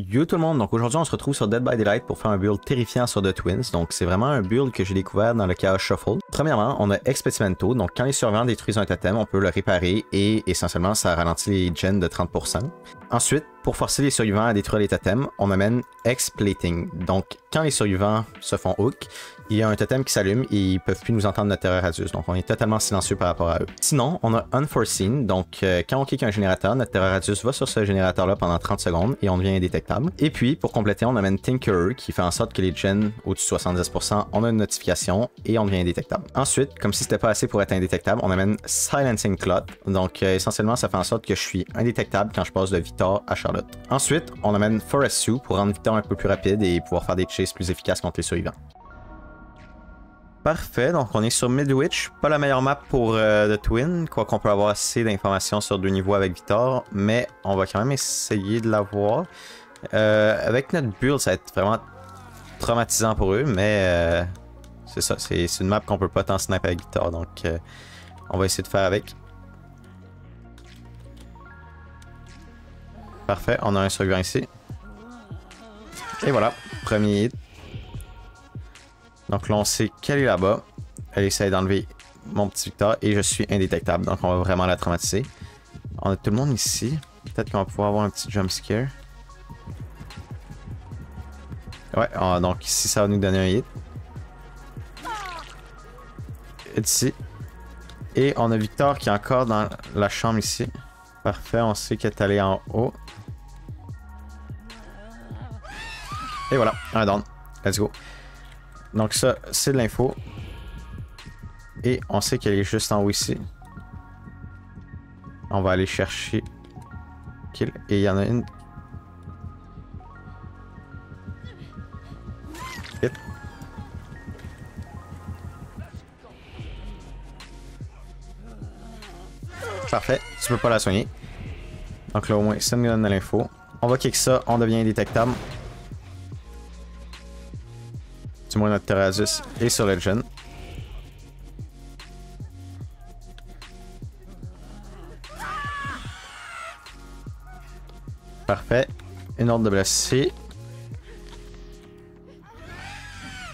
Yo tout le monde, donc aujourd'hui on se retrouve sur Dead by Daylight pour faire un build terrifiant sur The Twins. Donc c'est vraiment un build que j'ai découvert dans le Chaos Shuffle. Premièrement, on a Experimento, donc quand les survivants détruisent un totem, on peut le réparer et essentiellement ça ralentit les gens de 30%. Ensuite, pour forcer les survivants à détruire les totems, on amène X-Plating. Donc quand les survivants se font hook, il y a un totem qui s'allume et ils peuvent plus nous entendre notre terreur radius, donc on est totalement silencieux par rapport à eux. Sinon, on a Unforeseen, donc quand on clique un générateur, notre terreur radius va sur ce générateur-là pendant 30 secondes et on devient indétectable. Et puis, pour compléter, on amène Tinkerer qui fait en sorte que les gens au-dessus de 70%, on a une notification et on devient indétectable. Ensuite, comme si c'était pas assez pour être indétectable, on amène Silencing Clot, donc essentiellement ça fait en sorte que je suis indétectable quand je passe de Victor à Charlotte. Ensuite, on amène Forest Sue pour rendre Victor un peu plus rapide et pouvoir faire des chases plus efficaces contre les survivants. Parfait, donc on est sur Midwich, pas la meilleure map pour The Twin, quoi qu'on peut avoir assez d'informations sur 2 niveaux avec Victor, mais on va quand même essayer de l'avoir. Avec notre build, ça va être vraiment traumatisant pour eux, mais c'est ça, c'est une map qu'on peut pas tant sniper avec Victor, donc on va essayer de faire avec. Parfait, on a un survivant ici. Et voilà, premier hit. Donc là, on sait qu'elle est là-bas. Elle essaie d'enlever mon petit Victor et je suis indétectable. Donc on va vraiment la traumatiser. On a tout le monde ici. Peut-être qu'on va pouvoir avoir un petit jump scare. Ouais, donc ici, ça va nous donner un hit. Hit ici. Et on a Victor qui est encore dans la chambre ici. Parfait, on sait qu'elle est allée en haut. Et voilà, un down. Let's go. Donc ça, c'est de l'info. Et on sait qu'elle est juste en haut ici. On va aller chercher kill. Et il y en a une. Hit. Parfait, tu peux pas la soigner. Donc là au moins ça nous donne de l'info. On va kick ça, on devient indétectable. Du moins notre Terrasus est sur Legend. Parfait. Une ordre de blessé.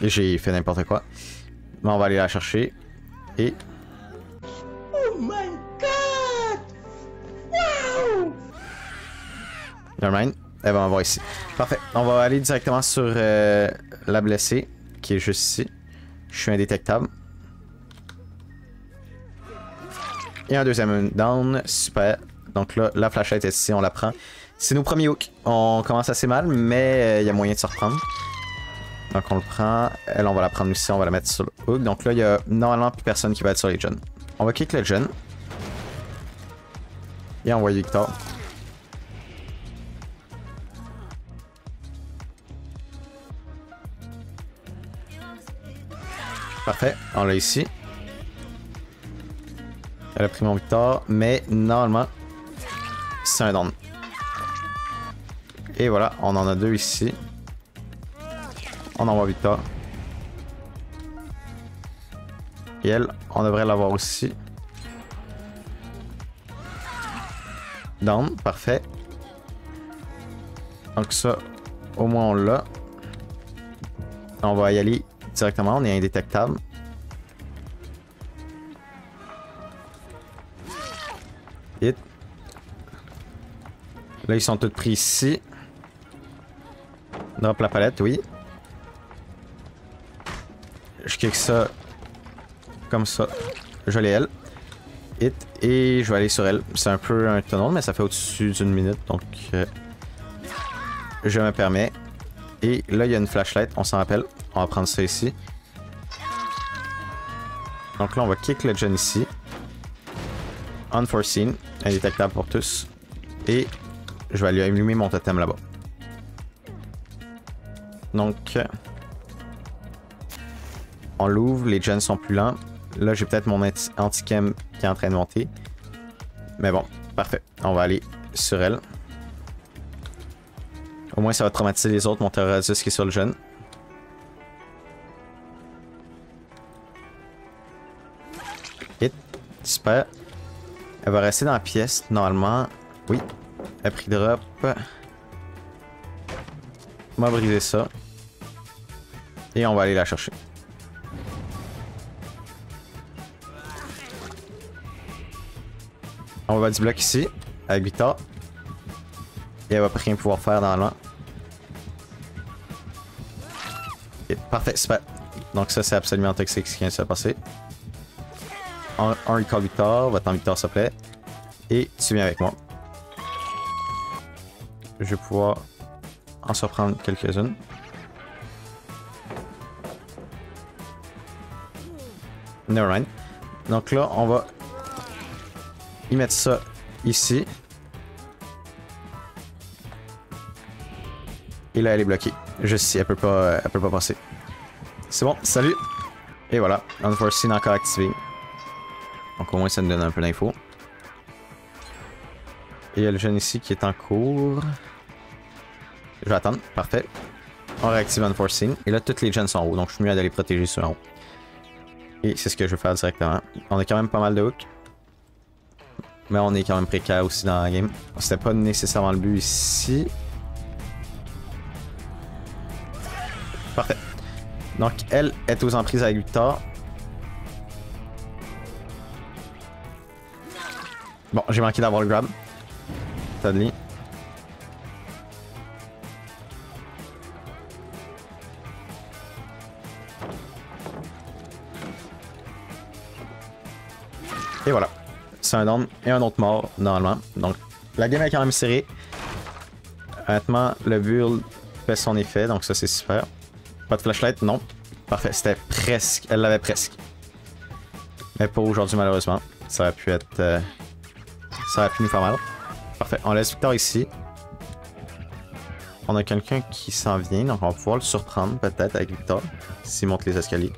Et j'ai fait n'importe quoi. Mais on va aller la chercher. Et... Oh my god! Wow! Nevermind. Elle va m'avoir ici. Parfait. On va aller directement sur la blessée. Qui est juste ici. Je suis indétectable. Et un deuxième down. Super. Donc là, la flashlight est ici, on la prend. C'est nos premiers hooks. On commence assez mal, mais il y a moyen de se reprendre. Donc on le prend. Elle, on va la prendre ici, on va la mettre sur le hook. Donc là, il y a normalement plus personne qui va être sur les gens. On va kick le gen. Et envoyer Victor. Parfait, on l'a ici. Elle a pris mon Victor, mais normalement, c'est un down. Et voilà, on en a 2 ici. On envoie Victor. Et elle, on devrait l'avoir aussi. Down, parfait. Donc ça, au moins on l'a. On va y aller directement, on est indétectable. Hit. Là, ils sont tous pris ici. Drop la palette, oui. Je kick ça comme ça. Je l'ai elle. Hit. Et je vais aller sur elle. C'est un peu un tunnel, mais ça fait au-dessus d'une minute. Donc, je me permets. Et là, il y a une flashlight, on s'en rappelle. On va prendre ça ici. Donc là, on va kick le gen ici. Unforeseen, indétectable pour tous. Et je vais aller allumer mon totem là-bas. Donc, on l'ouvre, les gens sont plus lents. Là, j'ai peut-être mon anti-chem qui est en train de monter. Mais bon, parfait. On va aller sur elle. Au moins, ça va traumatiser les autres, mon Terrasus qui est sur le jeune. Hit. Super. Elle va rester dans la pièce, normalement. Oui. Elle a pris drop. On va briser ça. Et on va aller la chercher. On va du bloc ici, avec Victor. Et elle va pas rien pouvoir faire dans l'an. Okay, parfait, super. Donc ça, c'est absolument toxique ce qui vient de se passer. On recall Victor, va-t'en Victor, s'il te plaît. Et tu viens avec moi. Je vais pouvoir en surprendre quelques-unes. Nevermind. Donc là, on va y mettre ça ici. Et là, elle est bloquée. Juste ici, elle peut pas passer. C'est bon, salut! Et voilà, Unforeseen encore activé. Donc au moins, ça nous donne un peu d'infos. Et il y a le jeune ici qui est en cours. Je vais attendre, parfait. On réactive Unforeseen. Et là, toutes les gens sont en haut, donc je suis mieux d'aller protéger ceux en haut. Et c'est ce que je vais faire directement. On a quand même pas mal de hooks. Mais on est quand même précaire aussi dans la game. C'était pas nécessairement le but ici. Parfait. Donc, elle est aux emprises avec Victor. Bon, j'ai manqué d'avoir le grab. Tadley. Et voilà. C'est un down et un autre mort, normalement. Donc, la game est quand même serrée. Honnêtement, le build fait son effet, donc ça, c'est super. Pas de flashlight? Non. Parfait, c'était presque. Elle l'avait presque. Mais pas aujourd'hui, malheureusement. Ça aurait pu être... ça aurait pu nous faire mal. Parfait, on laisse Victor ici. On a quelqu'un qui s'en vient, donc on va pouvoir le surprendre, peut-être, avec Victor, s'il monte les escaliers.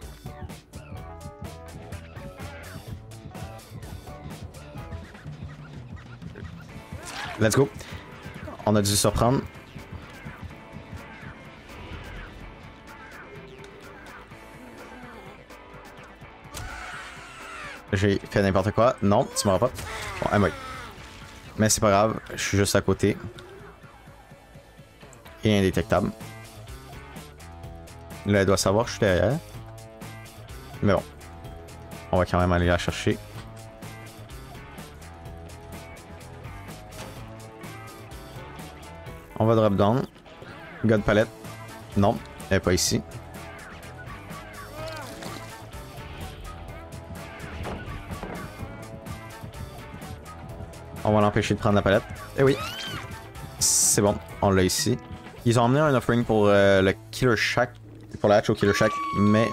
Let's go. On a dû surprendre. J'ai fait n'importe quoi. Non, tu m'auras pas. Bon, elle m'a eu. Mais c'est pas grave, je suis juste à côté. Et indétectable. Là, elle doit savoir que je suis derrière. Mais bon. On va quand même aller la chercher. On va drop down. God palette. Non, elle est pas ici. On va l'empêcher de prendre la palette. Eh oui. C'est bon, on l'a ici. Ils ont emmené un offering pour le Killer Shack. Pour la hatch au Killer Shack, mais...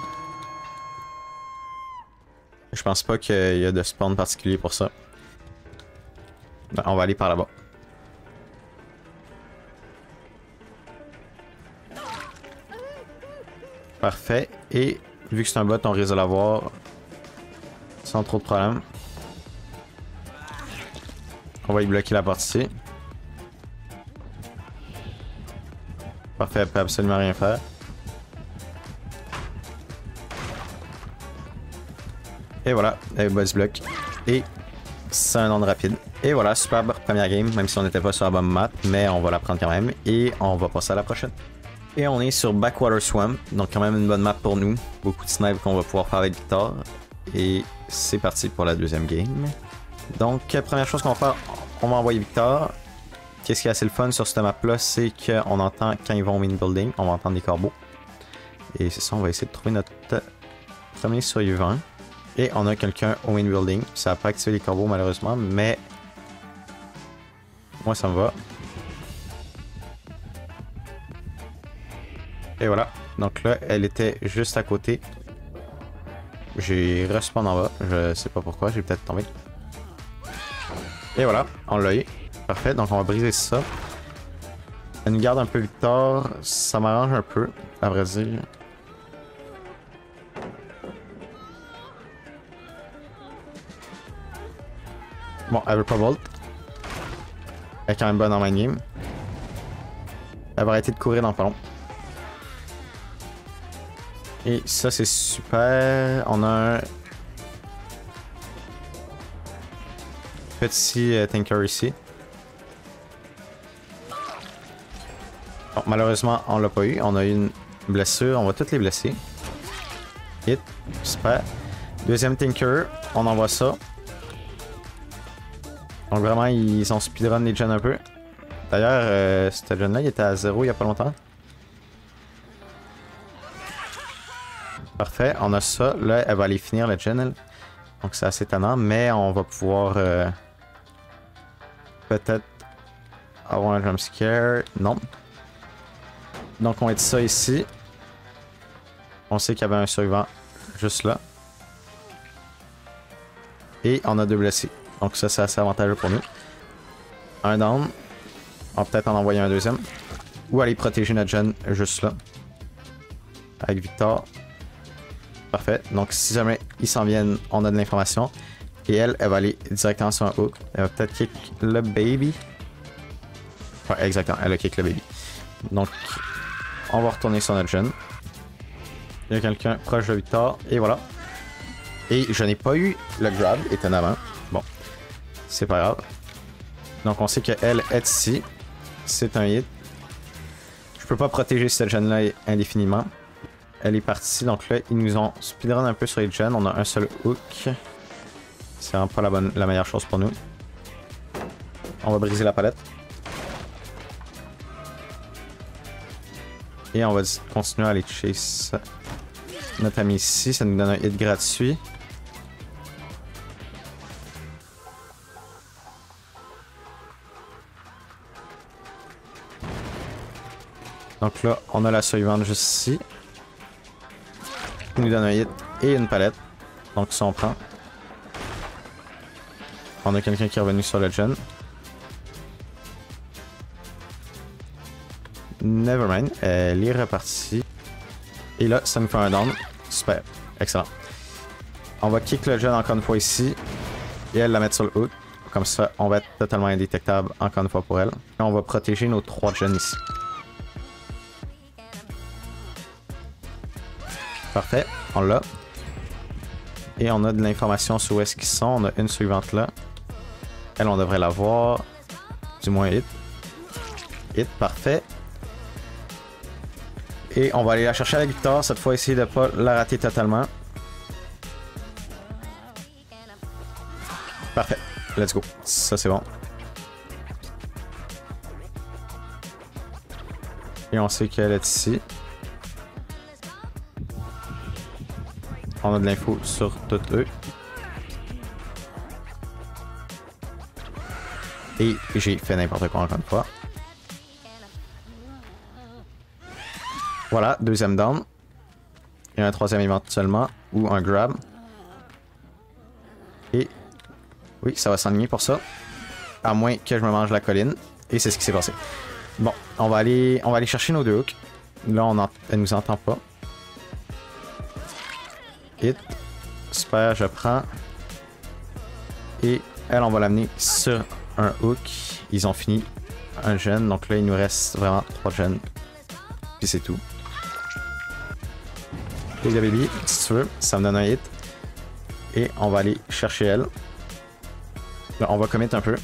je pense pas qu'il y a de spawn particulier pour ça. Ben, on va aller par là-bas. Parfait. Et vu que c'est un bot, on risque de l'avoir sans trop de problème. On va y bloquer la porte ici. Parfait, elle peut absolument rien faire. Et voilà, elle buzz block. Et c'est un onde rapide. Et voilà, superbe première game, même si on n'était pas sur la bonne map, mais on va la prendre quand même. Et on va passer à la prochaine. Et on est sur Backwater Swamp, donc quand même une bonne map pour nous. Beaucoup de snipes qu'on va pouvoir faire avec Victor. Et c'est parti pour la deuxième game. Donc, première chose qu'on va faire, on va envoyer Victor. Qu'est-ce qui est assez le fun sur cette map-là, c'est qu'on entend quand ils vont au main building, on va entendre des corbeaux. Et c'est ça, on va essayer de trouver notre premier survivant. Et on a quelqu'un au main building. Ça n'a pas activé les corbeaux malheureusement, mais moi ça me va. Et voilà. Donc là, elle était juste à côté. J'ai respawn en bas. Je sais pas pourquoi, j'ai peut-être tombé. Et voilà, on l'a eu. Parfait, donc on va briser ça. Elle nous garde un peu Victor. Ça m'arrange un peu, à vrai dire. Bon, elle veut pas Bolt. Elle est quand même bonne en main game. Elle va arrêter de courir dans le ballon. Et ça, c'est super. On a un petit tanker ici. Bon, malheureusement, on l'a pas eu. On a eu une blessure. On va toutes les blesser. Hit. Super. Deuxième Tinker. On envoie ça. Donc vraiment, ils ont speedrun les gens un peu. D'ailleurs, cette gen là il était à 0 il y a pas longtemps. Parfait, on a ça. Là, elle va aller finir la gen, elle. Donc c'est assez tannant, mais on va pouvoir peut-être avoir un jump scare. Non. Donc on va être ça ici. On sait qu'il y avait un survivant juste là. Et on a 2 blessés. Donc ça, c'est assez avantageux pour nous. Un down. On va peut-être en envoyer un deuxième. Ou aller protéger notre gen juste là. Avec Victor. Parfait. Donc si jamais ils s'en viennent, on a de l'information. Et elle va aller directement sur un hook. Elle va peut-être kick le baby. Ouais, exactement. Elle a kick le baby. Donc, on va retourner sur notre gen. Il y a quelqu'un proche de Victor. Et voilà. Et je n'ai pas eu le grab, étonnamment. Bon. C'est pas grave. Donc on sait qu'elle est ici. C'est un hit. Je peux pas protéger cette gen-là indéfiniment. Elle est partie. Donc là, ils nous ont speedrun un peu sur les gens. On a un seul hook. C'est vraiment pas la meilleure chose pour nous. On va briser la palette. Et on va continuer à aller chase notre ami ici. Ça nous donne un hit gratuit. Donc là, on a la survivante juste ici. Qui nous donne un hit et une palette. Donc ça, on prend. On a quelqu'un qui est revenu sur le gen. Nevermind, elle est repartie. Et là, ça nous fait un down. Super, excellent. On va kick le gen encore une fois ici. Et elle la mettre sur le hook. Comme ça, on va être totalement indétectable encore une fois pour elle. Et on va protéger nos 3 gens ici. Parfait, on l'a. Et on a de l'information sur où est-ce qu'ils sont. On a une suivante là. Elle, on devrait la voir. Du moins hit. Hit, parfait. Et on va aller la chercher avec Victor. Cette fois, essayer de ne pas la rater totalement. Parfait. Let's go. Ça, c'est bon. Et on sait qu'elle est ici. On a de l'info sur toutes eux. Et j'ai fait n'importe quoi encore une fois. Voilà, deuxième down. Et un troisième éventuellement. Ou un grab. Et oui, ça va s'enligner pour ça. À moins que je me mange la colline. Et c'est ce qui s'est passé. Bon, on va aller chercher nos 2 hooks. Là, elle nous entend pas. Hit. Super, je prends. Et elle, on va l'amener sur un hook. Ils ont fini un gen. Donc là, il nous reste vraiment 3 gens. Puis c'est tout. Et le baby, si tu veux, ça me donne un hit. Et on va aller chercher elle. Là, on va commit un peu.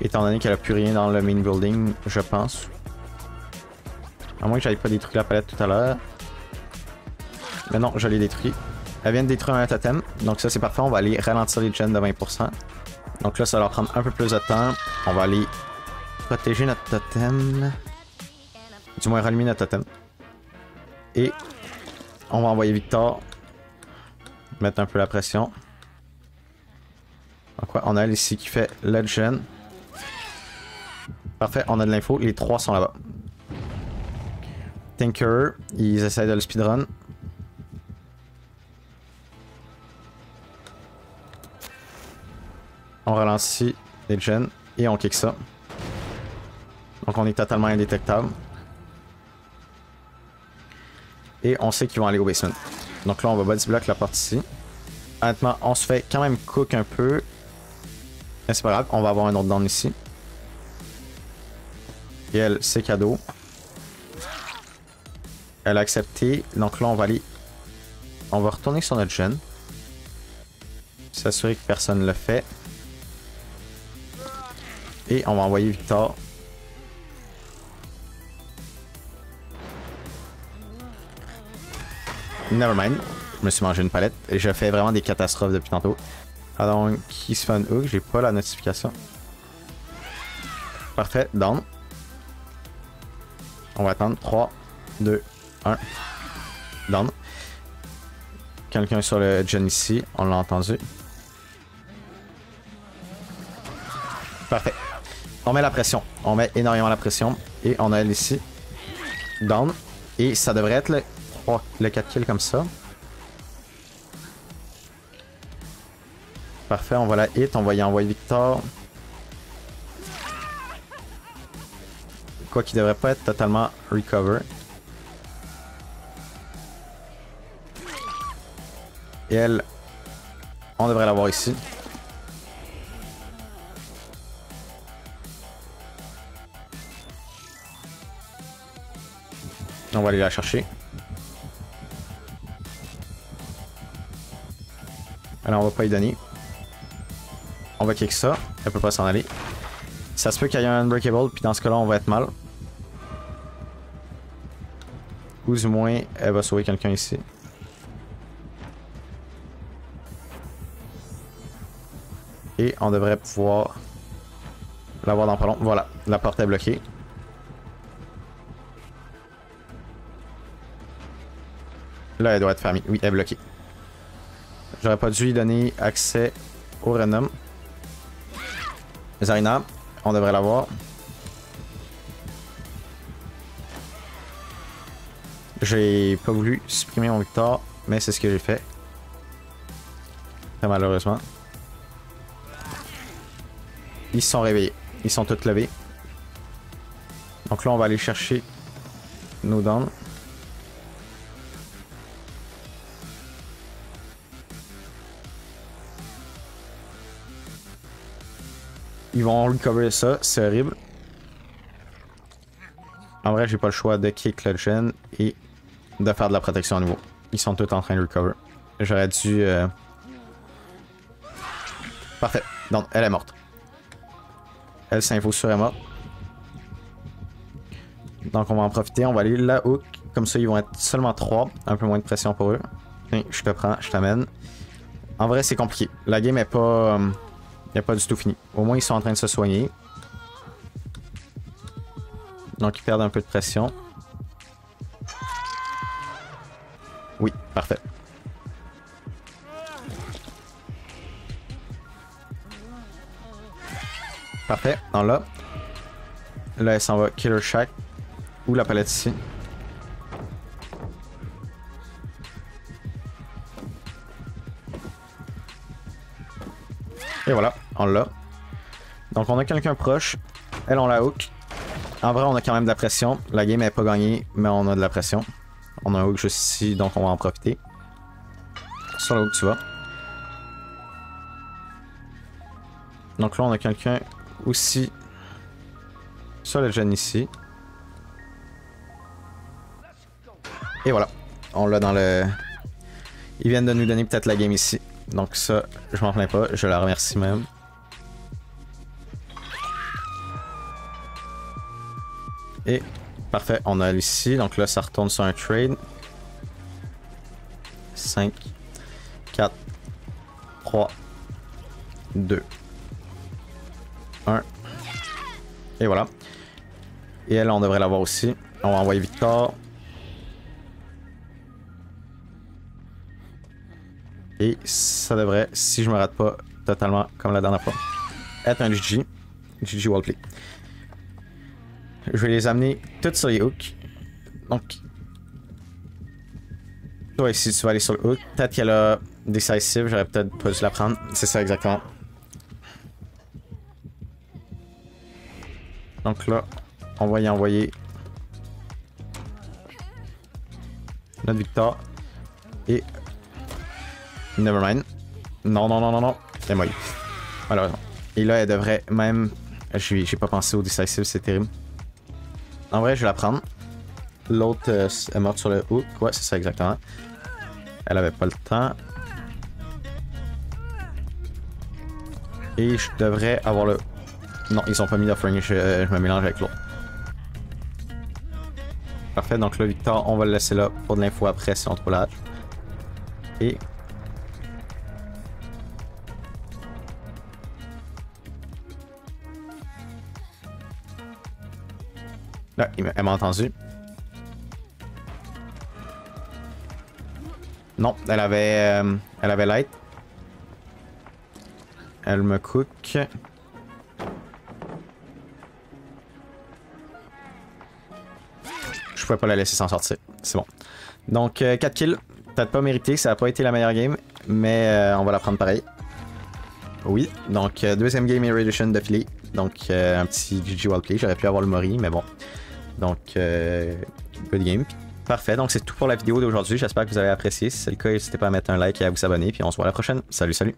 Étant donné qu'elle a plus rien dans le main building, je pense. À moins que j'avais pas détruit la palette tout à l'heure. Mais non, je l'ai détruit. Elle vient de détruire un totem. Donc ça, c'est parfait. On va aller ralentir les gens de 20%. Donc là, ça va leur prendre un peu plus de temps. On va aller protéger notre totem. Du moins, rallumer notre totem. Et on va envoyer Victor. Mettre un peu la pression. Donc ouais, on a elle ici qui fait le gen. Parfait, on a de l'info. Les 3 sont là-bas. Tinker, ils essayent de le speedrun. On ralentit les gens et on kick ça. Donc on est totalement indétectable. Et on sait qu'ils vont aller au basement. Donc là on va body block la porte ici. Honnêtement, on se fait quand même cook un peu. Mais c'est pas grave, on va avoir un autre down ici. Et elle, c'est cadeau. Elle a accepté. Donc là on va aller... On va retourner sur notre gen. S'assurer que personne ne le fait. Et on va envoyer Victor. Nevermind. Je me suis mangé une palette. Et je fais vraiment des catastrophes depuis tantôt. Ah donc, qui se fait un hook? J'ai pas la notification. Parfait, down. On va attendre. 3, 2, 1. Down. Quelqu'un sur le gen ici, on l'a entendu. Parfait. On met la pression. On met énormément la pression. Et on a elle ici. Down. Et ça devrait être le 4 kills comme ça. Parfait, on va la hit. On va y envoyer Victor. Quoi qu'il devrait pas être totalement recover. Et elle, on devrait l'avoir ici. On va aller la chercher. Alors on va pas y donner. On va kick ça. Elle peut pas s'en aller. Ça se peut qu'il y ait un unbreakable, puis dans ce cas-là, on va être mal. Ou du moins, elle va sauver quelqu'un ici. Et on devrait pouvoir l'avoir dans pas long. Voilà, la porte est bloquée. Là, elle doit être fermée. Oui, elle est bloquée. J'aurais pas dû lui donner accès au random. Zarina, on devrait l'avoir. J'ai pas voulu supprimer mon Victor, mais c'est ce que j'ai fait. Très malheureusement. Ils se sont réveillés. Ils sont tous levés. Donc là, on va aller chercher nos downs. Ils vont recover ça, c'est horrible. En vrai, j'ai pas le choix de kick le gen et de faire de la protection à nouveau. Ils sont tous en train de recover. J'aurais dû... Parfait. Donc, elle est morte. Elle s'info sur elle est morte. Donc, on va en profiter. On va aller la hook. Comme ça, ils vont être seulement 3. Un peu moins de pression pour eux. Et je te prends, je t'amène. En vrai, c'est compliqué. La game est pas... Elle n'est pas du tout fini. Au moins, ils sont en train de se soigner. Donc, ils perdent un peu de pression. Oui, parfait. Parfait. Dans là. Là, elle s'en va Killer Shack. Ou la palette ici. Et voilà, on l'a. Donc on a quelqu'un proche. Elle, on la hook. En vrai, on a quand même de la pression. La game n'est pas gagnée, mais on a de la pression. On a un hook juste ici, donc on va en profiter. Sur la hook, tu vois. Donc là, on a quelqu'un aussi sur le gen ici. Et voilà. On l'a dans le... Ils viennent de nous donner peut-être la game ici. Donc ça, je m'en plains pas, je la remercie même. Et parfait, on a ici, donc là ça retourne sur un trade. 5, 4, 3, 2, 1. Et voilà. Et elle, on devrait l'avoir aussi. On va envoyer Victor. Et ça devrait, si je me rate pas totalement comme la dernière fois, être un GG. GG wallplay. Je vais les amener toutes sur les hooks. Donc, toi ici, tu vas aller sur le hook. Peut-être qu'elle a Decisive, j'aurais peut-être pas dû la prendre. C'est ça exactement. Donc là, on va y envoyer notre Victor. Et... Nevermind. Non, non, non, non, non. Elle est morte. Malheureusement. Et là, elle devrait même... J'ai pas pensé au Decisive, c'est terrible. En vrai, je vais la prendre. L'autre est morte sur le hook. Ouais, c'est ça exactement. Elle avait pas le temps. Et je devrais avoir le Non, ils ont pas mis d'offering, je me mélange avec l'autre. Parfait, donc là, Victor, on va le laisser là pour de l'info après si on trouve l'âge. Et... là, elle m'a entendu. Non, elle avait light. Elle me cook. Je pouvais pas la laisser s'en sortir. C'est bon. Donc, 4 kills. Peut-être pas mérité, ça a pas été la meilleure game, mais on va la prendre pareil. Oui, donc deuxième game Erudition d'affilée. Donc, un petit GG Wildplay. J'aurais pu avoir le Mori, mais bon. Donc, good game. Parfait, donc c'est tout pour la vidéo d'aujourd'hui. J'espère que vous avez apprécié. Si c'est le cas, n'hésitez pas à mettre un like et à vous abonner. Puis on se voit à la prochaine. Salut, salut!